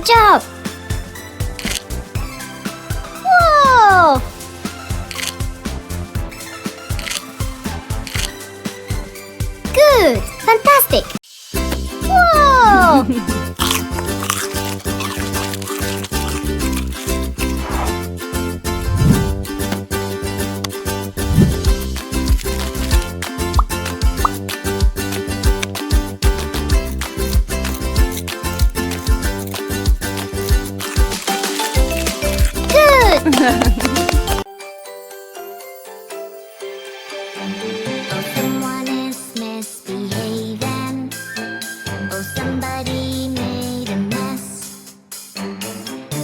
Good job! Whoa! Good! Fantastic! Whoa! Someone is misbehaving. Oh, somebody made a mess.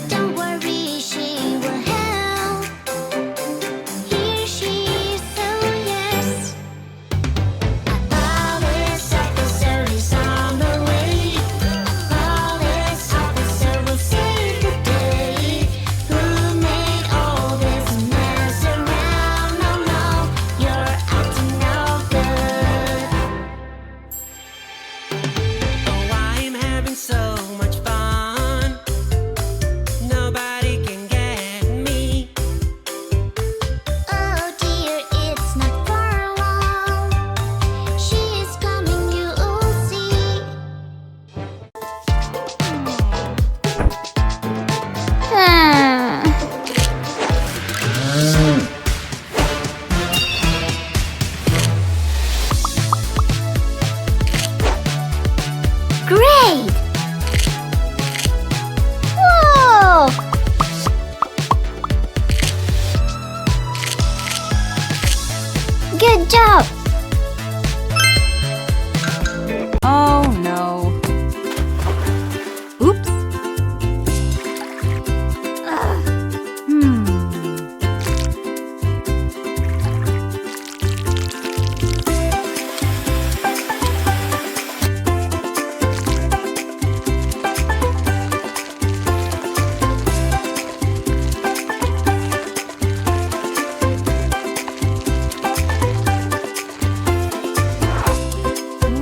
Don't worry, she will help. Here she is, so yes. A police officer is on the way. A police officer will save the day. Who made all this mess around? No, no, you're acting no good. Oh, I'm having so much fun. Nobody can get me. Oh dear, it's not far long. She is coming, you'll see. Ah. Great! Whoa! Good job! Oh no. Oops. Hmm.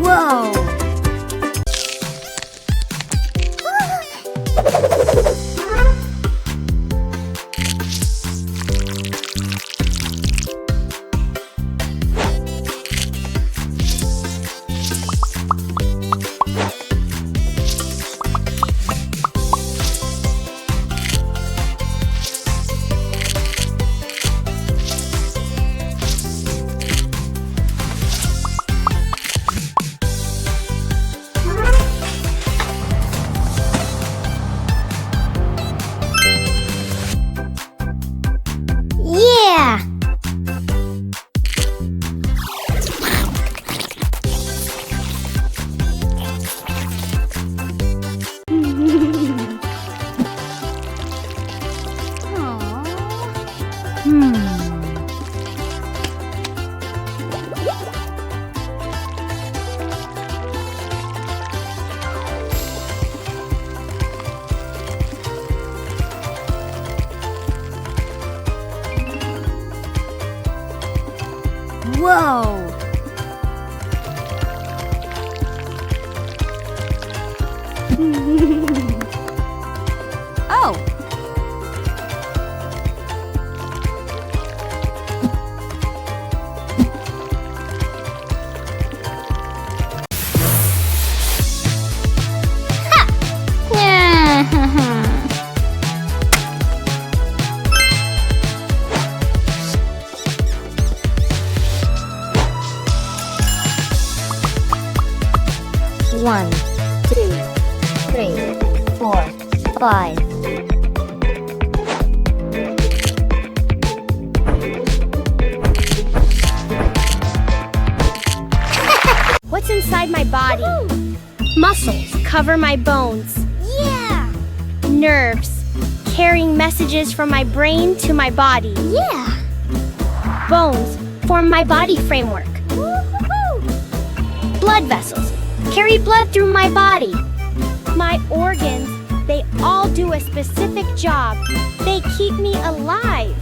Whoa! Yeah! Whoa! Oh. One, two, three, 4, 5. What's inside my body? Muscles cover my bones. Yeah! Nerves carrying messages from my brain to my body. Yeah! Bones form my body framework. Blood vessels carry blood through my body. My organs, they all do a specific job. They keep me alive.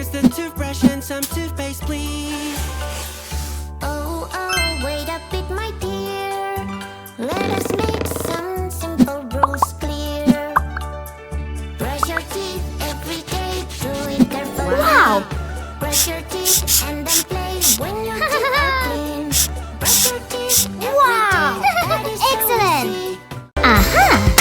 Here's the toothbrush and some toothpaste, please. Oh, oh, wait a bit, my dear. Let us make some simple rules clear. Brush your teeth every day, do it carefully. Wow. Brush your teeth and then play when your teeth are clean. Brush your teeth every Wow. day, that is so Excellent. easy. Aha!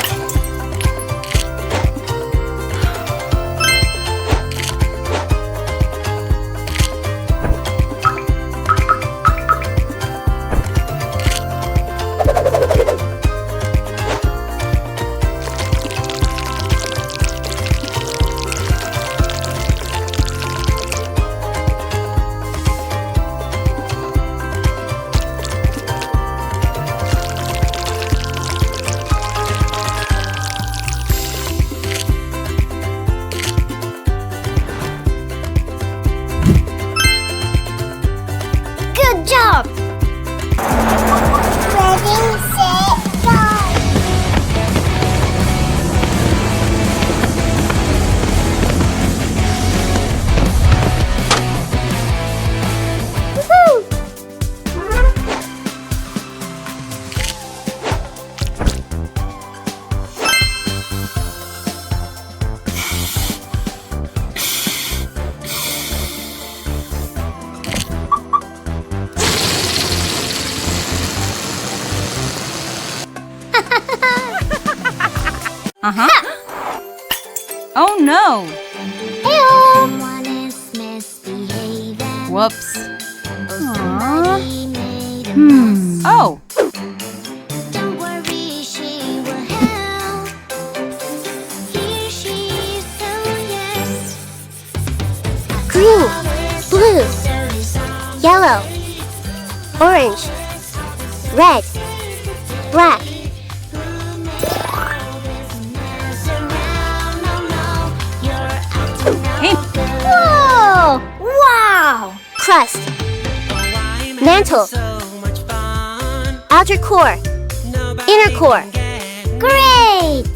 Good job! Ready, set, go! Woohoo! Uh-huh. Oh no! Someone is misbehaving. Whoops. Somebody made a mess. Oh! Don't worry, she will help. Here she is, so yes. Green, blue, yellow, orange, red, black. Hey! Whoa! Wow! Crust, I'm Mantle. having so much fun. outer core, Nobody inner core. can get me. Great!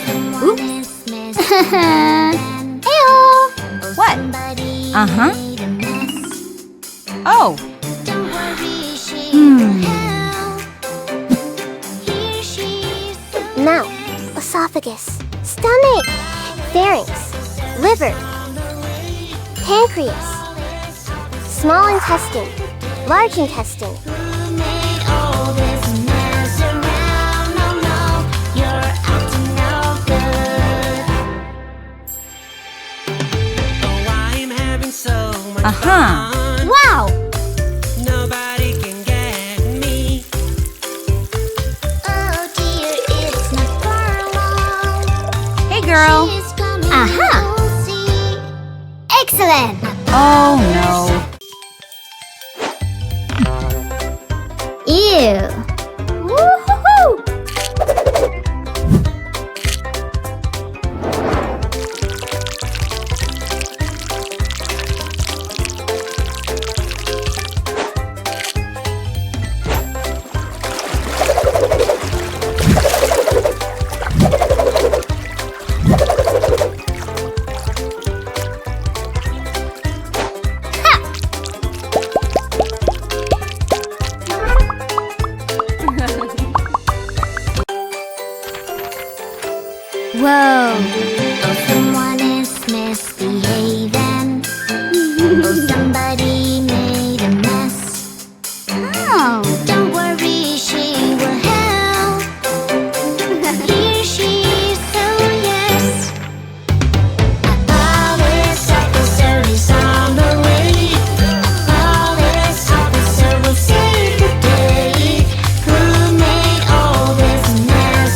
Someone is misbehaving. Ew! What? Somebody Uh-huh. made a mess. Oh! Don't worry, she will help. Here she is, so Now, esophagus, stomach, pharynx, liver, pancreas, small intestine, large intestine, who made all this mess around? No, no, you're up to no good. Oh, I'm having so much Uh-huh. fun. Wow! Nobody can get me. Oh dear, it's not far along. Hey girl! She's coming, Aha. you'll see. Excellent! Oh no! Ew! Woo-hoo-hoo! Whoa! Oh, someone is misbehaving. Oh, somebody made a mess. Oh! Don't worry, she will help. Here she is, so yes. Police officer is on the way. Police officer will save the day. Who made all this mess?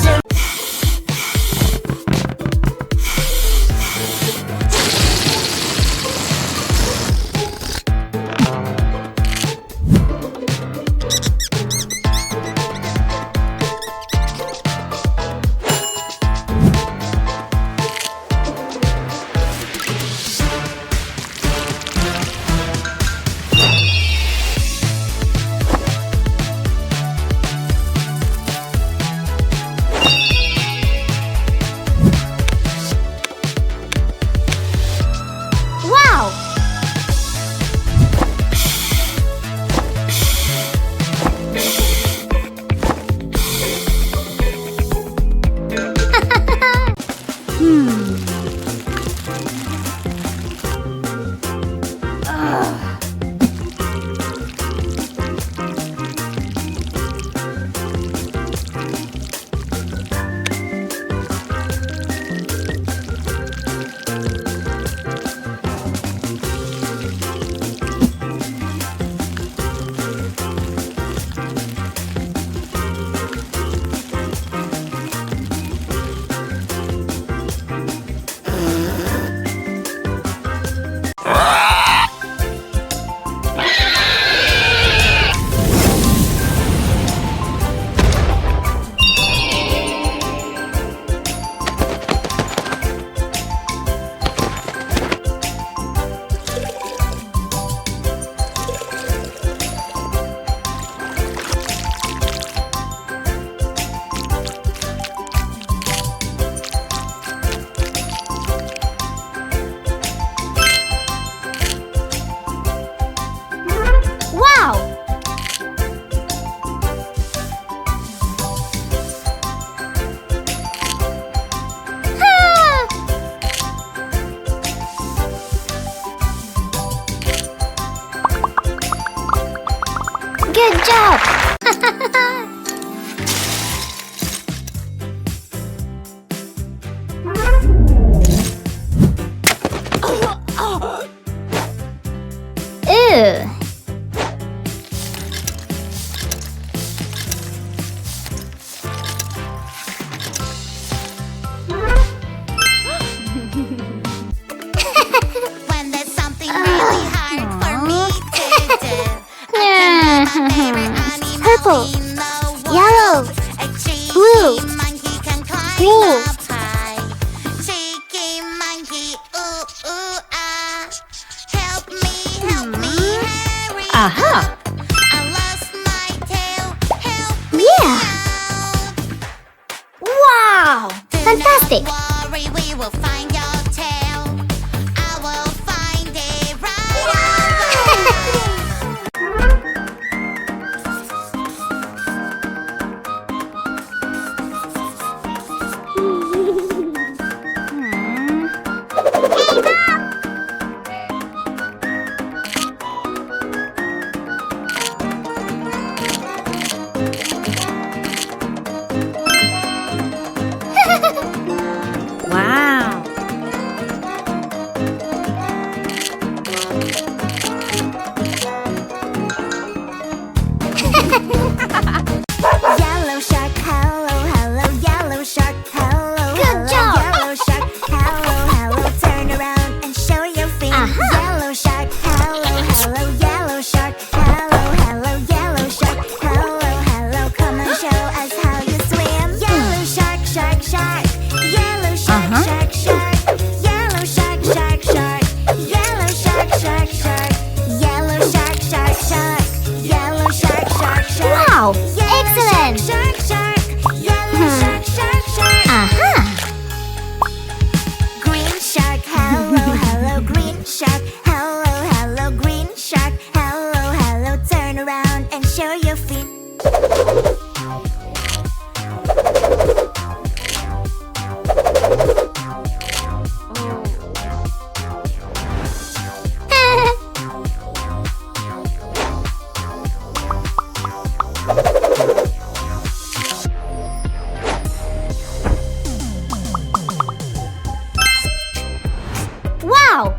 Wow! Ha! Good job! Ew. When there's something really hard for me to do, I turn to my favorite animal Purple, in the world. yellow, A cheeky blue, monkey can climb green. up high. Cheeky monkey, ooh ooh ah. Help me, hurry Aha. up. I lost my tail. Help me Yeah. out. Wow! Do Fantastic! not worry, we will find your tail. I will find it right Wow. Yellow shark, hello, hello, yellow shark, hello, Good hello, job. yellow shark, hello, hello, turn around and show your fin. Yellow shark, hello, hello, yellow shark, hello, hello, yellow shark, hello, hello, come and show us how you swim. Yellow shark, shark, shark, yellow shark, shark, shark, yellow shark, shark, shark, yellow shark, shark, shark, yellow shark, shark, shark, yellow shark, shark, shark. Wow! Yellow Excellent! Shark, shark, yellow shark, shark, shark. Aha! Green shark, hello, hello, green shark, hello, hello, green shark, hello, hello. Turn around and show your feet. Wow!